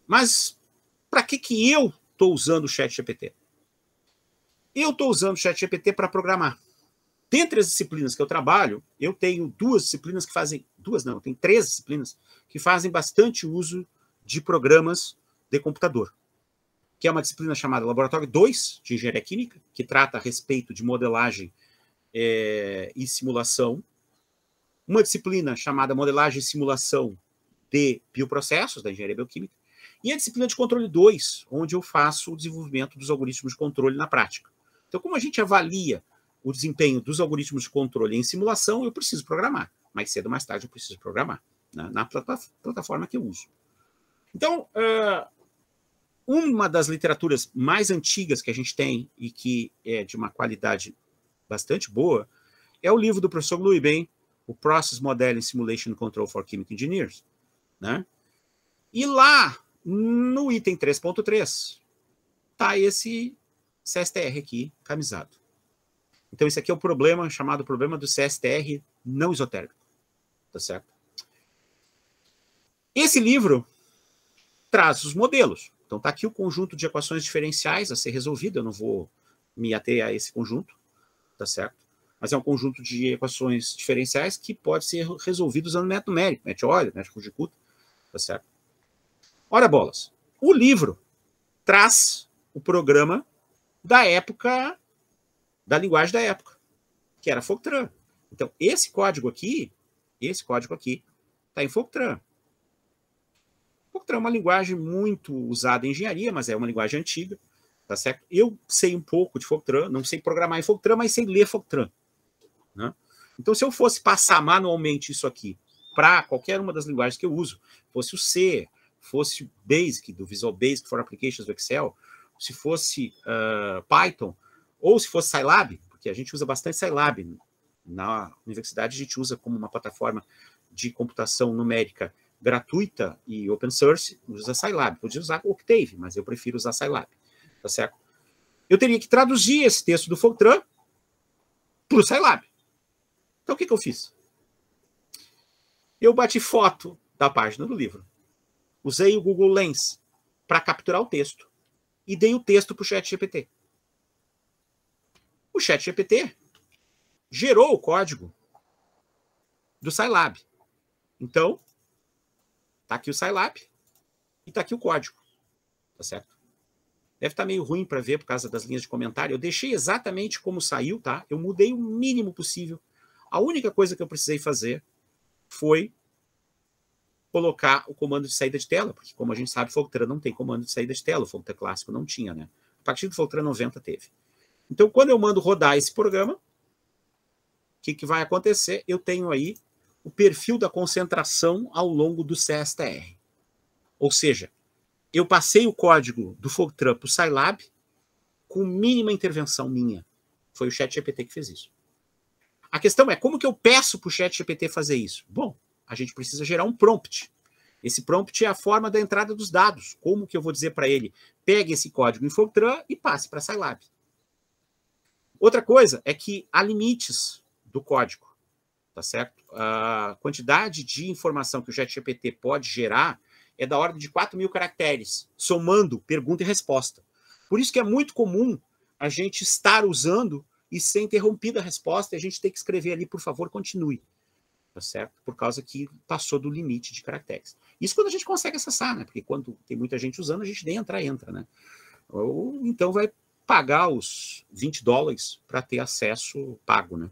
Mas para que eu estou usando o ChatGPT? Eu estou usando o ChatGPT para programar. Dentre as disciplinas que eu trabalho, eu tenho duas disciplinas que fazem... Duas não, tem 3 disciplinas que fazem bastante uso de programas de computador. Que é uma disciplina chamada Laboratório 2 de Engenharia Química, que trata a respeito de modelagem e simulação. Uma disciplina chamada Modelagem e Simulação de Bioprocessos, da Engenharia Bioquímica. E a disciplina de Controle 2, onde eu faço o desenvolvimento dos algoritmos de controle na prática. Então, como a gente avalia o desempenho dos algoritmos de controle em simulação, eu preciso programar. Mais cedo ou mais tarde eu preciso programar, né, na plataforma que eu uso. Então, uma das literaturas mais antigas que a gente tem e que é de uma qualidade bastante boa é o livro do professor Louis Bain, o Process Modeling Simulation Control for Chemical Engineers. Né? E lá, no item 3.3, está esse CSTR aqui, camisado. Então, esse aqui é o problema, chamado problema do CSTR não isotérmico. Tá certo? Esse livro traz os modelos. Então, está aqui o conjunto de equações diferenciais a ser resolvido. Eu não vou me ater a esse conjunto, tá certo? Mas é um conjunto de equações diferenciais que pode ser resolvido usando método numérico, método método de Kuta, tá certo? Ora bolas, o livro traz o programa da época, da linguagem da época, que era Fortran. Então, esse código aqui está em Fortran. Fortran é uma linguagem muito usada em engenharia, mas é uma linguagem antiga, tá certo? Eu sei um pouco de Fortran, não sei programar em Fortran, mas sei ler Fortran. Né? Então, se eu fosse passar manualmente isso aqui para qualquer uma das linguagens que eu uso, fosse o C, fosse o Basic, do Visual Basic for Applications do Excel, se fosse Python, ou se fosse Scilab, porque a gente usa bastante Scilab. Na universidade, a gente usa como uma plataforma de computação numérica gratuita e open source, usa Scilab. Podia usar Octave, mas eu prefiro usar Scilab. Tá certo? Eu teria que traduzir esse texto do Fortran para o Scilab. Então, o que eu fiz? Eu bati foto da página do livro. Usei o Google Lens para capturar o texto e dei o texto para o ChatGPT. O ChatGPT gerou o código do Scilab. Então, está aqui o Scilab e está aqui o código. Tá certo? Deve estar meio ruim para ver por causa das linhas de comentário. Eu deixei exatamente como saiu, tá? Eu mudei o mínimo possível. A única coisa que eu precisei fazer foi colocar o comando de saída de tela, porque, como a gente sabe, o Fortran não tem comando de saída de tela, o Fortran clássico não tinha, né? A partir do Fortran 90 teve. Então, quando eu mando rodar esse programa, o que vai acontecer? Eu tenho aí o perfil da concentração ao longo do CSTR. Ou seja, eu passei o código do Fortran para o Scilab com mínima intervenção minha. Foi o ChatGPT que fez isso. A questão é, como que eu peço para o ChatGPT fazer isso? Bom, a gente precisa gerar um prompt. Esse prompt é a forma da entrada dos dados. Como que eu vou dizer para ele, pegue esse código em Fortran e passe para Scilab. Outra coisa é que há limites do código, tá certo? A quantidade de informação que o ChatGPT pode gerar é da ordem de 4.000 caracteres, somando pergunta e resposta. Por isso que é muito comum a gente estar usando e ser interrompida a resposta e a gente ter que escrever ali, por favor, continue. Tá certo? Por causa que passou do limite de caracteres. Isso quando a gente consegue acessar, né? Porque quando tem muita gente usando, a gente nem entra, né? Ou então vai pagar os $20 para ter acesso pago, né?